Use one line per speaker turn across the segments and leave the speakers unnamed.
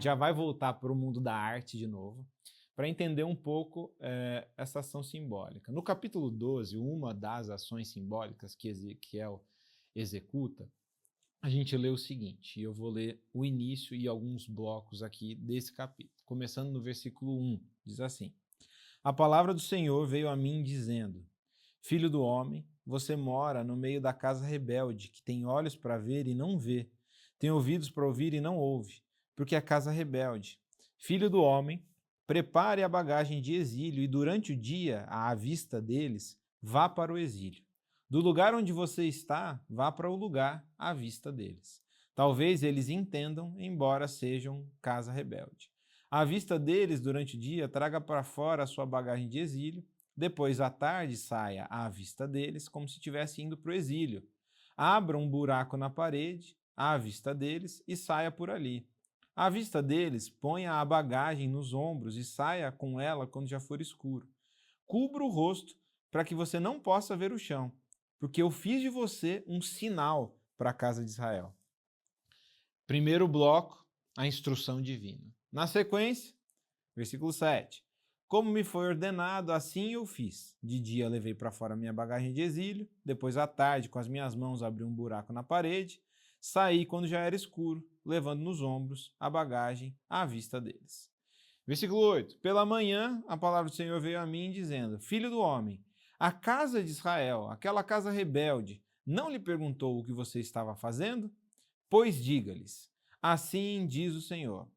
já vai voltar para o mundo da arte de novo, para entender um pouco essa ação simbólica. No capítulo 12, uma das ações simbólicas que Ezequiel executa, a gente lê o seguinte, e eu vou ler o início e alguns blocos aqui desse capítulo. Começando no versículo 1, diz assim: A palavra do Senhor veio a mim dizendo: Filho do homem, você mora no meio da casa rebelde, que tem olhos para ver e não vê, tem ouvidos para ouvir e não ouve, porque é casa rebelde. Filho do homem, prepare a bagagem de exílio e durante o dia, à vista deles, vá para o exílio. Do lugar onde você está, vá para o lugar à vista deles. Talvez eles entendam, embora sejam casa rebelde. À vista deles, durante o dia, traga para fora a sua bagagem de exílio. Depois, à tarde, saia à vista deles, como se estivesse indo para o exílio. Abra um buraco na parede, à vista deles, e saia por ali. À vista deles, ponha a bagagem nos ombros e saia com ela quando já for escuro. Cubra o rosto para que você não possa ver o chão, porque eu fiz de você um sinal para a casa de Israel. Primeiro bloco, a instrução divina. Na sequência, versículo 7. Como me foi ordenado, assim eu fiz. De dia levei para fora minha bagagem de exílio, depois à tarde, com as minhas mãos, abri um buraco na parede, saí quando já era escuro, levando nos ombros a bagagem à vista deles. Versículo 8. Pela manhã, a palavra do Senhor veio a mim dizendo: Filho do homem, a casa de Israel, aquela casa rebelde, não lhe perguntou o que você estava fazendo? Pois diga-lhes: assim diz o Senhor.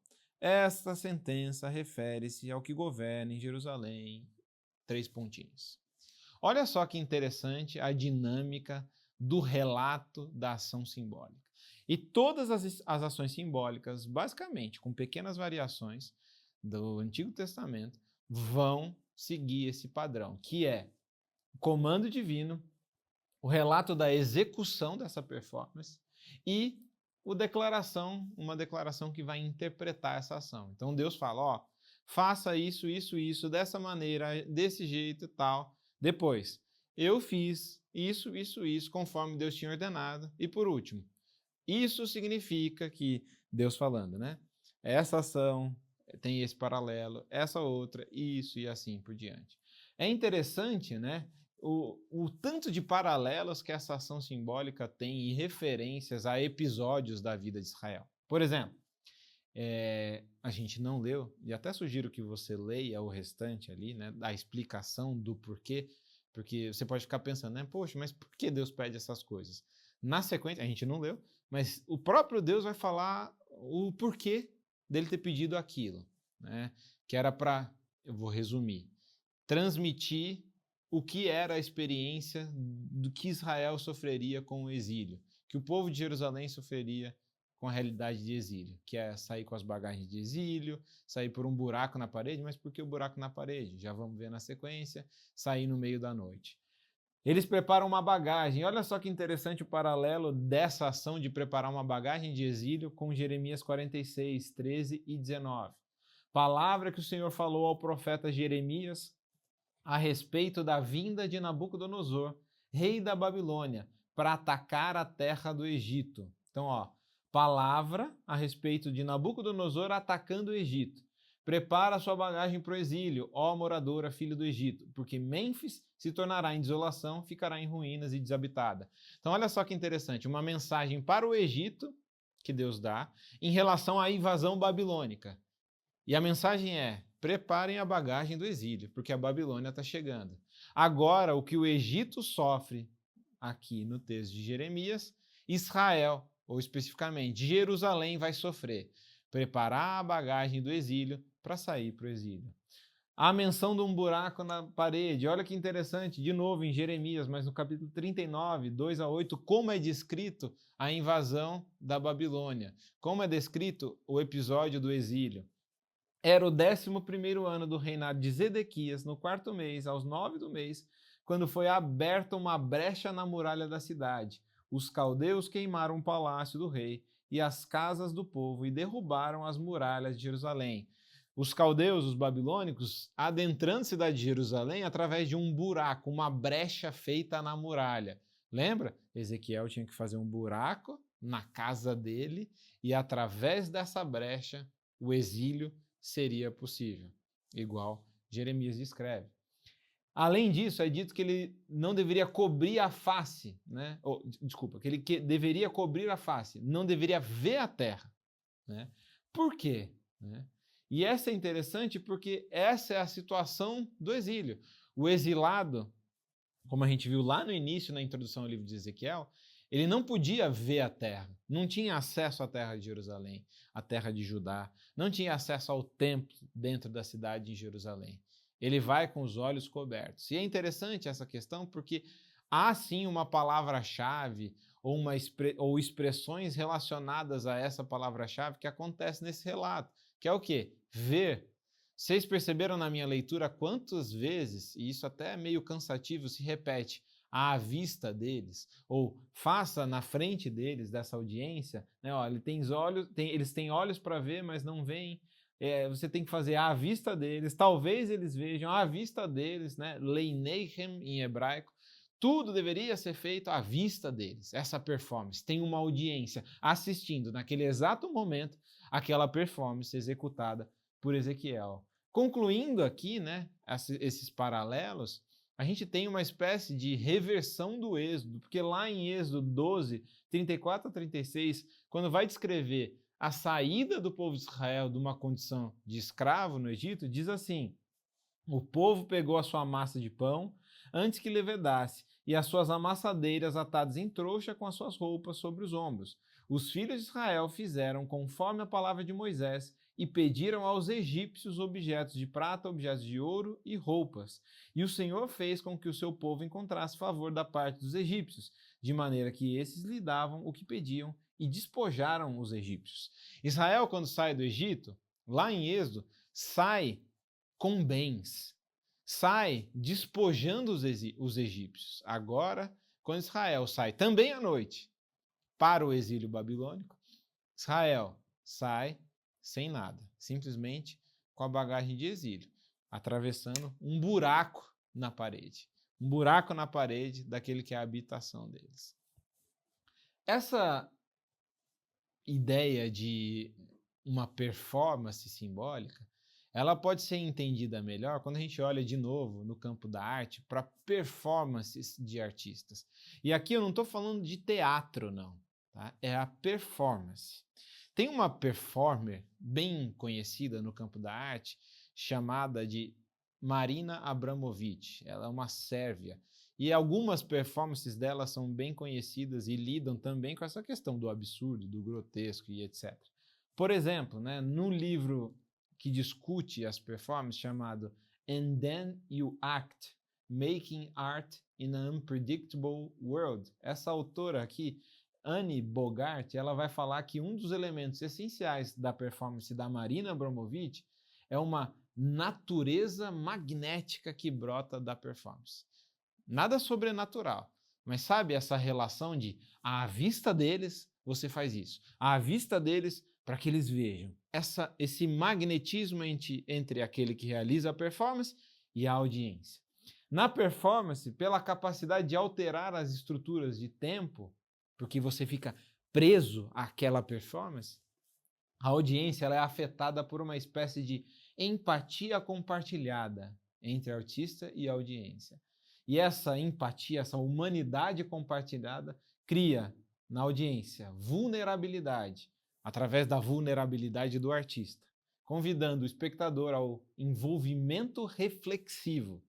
Esta sentença refere-se ao que governa em Jerusalém. 3 pontinhos. Olha só que interessante a dinâmica do relato da ação simbólica. E todas as ações simbólicas, basicamente, com pequenas variações do Antigo Testamento, vão seguir esse padrão, que é o comando divino, o relato da execução dessa performance e uma declaração que vai interpretar essa ação. Então Deus fala, ó, faça isso, isso, isso, dessa maneira, desse jeito e tal. Depois, eu fiz isso, isso, isso, conforme Deus tinha ordenado. E por último, isso significa que, Deus falando, né? Essa ação tem esse paralelo, essa outra, isso e assim por diante. É interessante, né? O tanto de paralelos que essa ação simbólica tem e referências a episódios da vida de Israel. Por exemplo, a gente não leu, e até sugiro que você leia o restante ali, né, da explicação do porquê, porque você pode ficar pensando, né, poxa, mas por que Deus pede essas coisas? Na sequência, a gente não leu, mas o próprio Deus vai falar o porquê dele ter pedido aquilo, né, que era para, eu vou resumir, transmitir o que era a experiência do que Israel sofreria com o exílio, que o povo de Jerusalém sofreria com a realidade de exílio, que é sair com as bagagens de exílio, sair por um buraco na parede, mas por que o buraco na parede? Já vamos ver na sequência, sair no meio da noite. Eles preparam uma bagagem, olha só que interessante o paralelo dessa ação de preparar uma bagagem de exílio com Jeremias 46, 13 e 19. Palavra que o Senhor falou ao profeta Jeremias a respeito da vinda de Nabucodonosor, rei da Babilônia, para atacar a terra do Egito. Então, ó, palavra a respeito de Nabucodonosor atacando o Egito. Prepara a sua bagagem para o exílio, ó moradora, filho do Egito, porque Mênfis se tornará em desolação, ficará em ruínas e desabitada. Então, olha só que interessante, uma mensagem para o Egito, que Deus dá, em relação à invasão babilônica. E a mensagem é, preparem a bagagem do exílio, porque a Babilônia está chegando. Agora, o que o Egito sofre, aqui no texto de Jeremias, Israel, ou especificamente Jerusalém, vai sofrer. Preparar a bagagem do exílio para sair para o exílio. A menção de um buraco na parede, olha que interessante, de novo em Jeremias, mas no capítulo 39, 2 a 8, como é descrito a invasão da Babilônia, como é descrito o episódio do exílio. Era o 11º ano do reinado de Zedequias, no 4º mês, aos 9 do mês, quando foi aberta uma brecha na muralha da cidade. Os caldeus queimaram o palácio do rei e as casas do povo e derrubaram as muralhas de Jerusalém. Os caldeus, os babilônicos, adentrando a cidade de Jerusalém através de um buraco, uma brecha feita na muralha. Lembra? Ezequiel tinha que fazer um buraco na casa dele e através dessa brecha o exílio seria possível, igual Jeremias descreve. Além disso, é dito que ele não deveria cobrir a face, né? Que ele deveria cobrir a face, não deveria ver a terra, né? Por quê? Né? E essa é interessante porque essa é a situação do exílio. O exilado, como a gente viu lá no início, na introdução ao livro de Ezequiel, ele não podia ver a terra, não tinha acesso à terra de Jerusalém, à terra de Judá, não tinha acesso ao templo dentro da cidade de Jerusalém. Ele vai com os olhos cobertos. E é interessante essa questão porque há sim uma palavra-chave ou expressões relacionadas a essa palavra-chave que acontece nesse relato, que é o quê? Ver. Vocês perceberam na minha leitura quantas vezes, e isso até é meio cansativo, se repete, à vista deles, ou faça na frente deles, dessa audiência, né? Ó, eles têm olhos para ver, mas não veem. Você tem que fazer à vista deles, talvez eles vejam à vista deles, né? Leineichem em hebraico. Tudo deveria ser feito à vista deles, essa performance. Tem uma audiência assistindo naquele exato momento aquela performance executada por Ezequiel. Concluindo aqui, né, esses paralelos, a gente tem uma espécie de reversão do Êxodo, porque lá em Êxodo 12, 34 a 36, quando vai descrever a saída do povo de Israel de uma condição de escravo no Egito, diz assim: o povo pegou a sua massa de pão antes que levedasse, e as suas amassadeiras atadas em trouxa com as suas roupas sobre os ombros. Os filhos de Israel fizeram conforme a palavra de Moisés e pediram aos egípcios objetos de prata, objetos de ouro e roupas. E o Senhor fez com que o seu povo encontrasse favor da parte dos egípcios, de maneira que esses lhe davam o que pediam e despojaram os egípcios. Israel, quando sai do Egito, lá em Êxodo, sai com bens, sai despojando os egípcios. Agora, quando Israel sai também à noite para o exílio babilônico, Israel sai sem nada, simplesmente com a bagagem de exílio, atravessando um buraco na parede daquele que é a habitação deles. Essa ideia de uma performance simbólica, ela pode ser entendida melhor quando a gente olha de novo no campo da arte para performances de artistas. E aqui eu não estou falando de teatro, não, tá? É a performance. Tem uma performer bem conhecida no campo da arte chamada de Marina Abramović. Ela é uma sérvia. E algumas performances dela são bem conhecidas e lidam também com essa questão do absurdo, do grotesco e etc. Por exemplo, né, no livro que discute as performances chamado And Then You Act, Making Art in an Unpredictable World, essa autora aqui, Annie Bogart, ela vai falar que um dos elementos essenciais da performance da Marina Abramović é uma natureza magnética que brota da performance. Nada sobrenatural, mas sabe essa relação de à vista deles você faz isso, à vista deles para que eles vejam. Esse magnetismo entre aquele que realiza a performance e a audiência. Na performance, pela capacidade de alterar as estruturas de tempo, porque você fica preso àquela performance, a audiência ela é afetada por uma espécie de empatia compartilhada entre artista e audiência. E essa empatia, essa humanidade compartilhada, cria na audiência vulnerabilidade, através da vulnerabilidade do artista, convidando o espectador ao envolvimento reflexivo,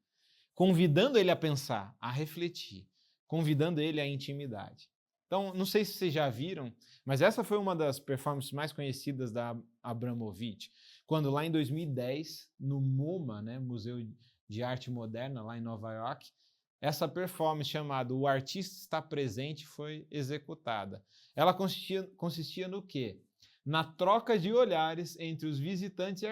convidando ele a pensar, a refletir, convidando ele à intimidade. Então, não sei se vocês já viram, mas essa foi uma das performances mais conhecidas da Abramović, quando lá em 2010, no MoMA, né, Museu de Arte Moderna, lá em Nova York, essa performance chamada O Artista Está Presente foi executada. Ela consistia no quê? Na troca de olhares entre os visitantes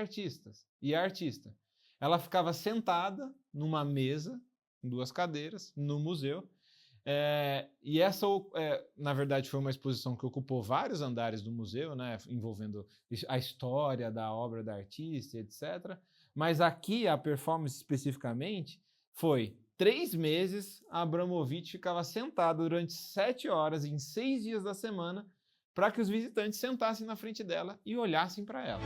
e a artista. Ela ficava sentada numa mesa, em 2 cadeiras, no museu, e essa, na verdade, foi uma exposição que ocupou vários andares do museu, né, envolvendo a história da obra da artista, etc. Mas aqui, a performance especificamente, foi 3 meses, a Abramović ficava sentada durante 7 horas, em 6 dias da semana, para que os visitantes sentassem na frente dela e olhassem para ela.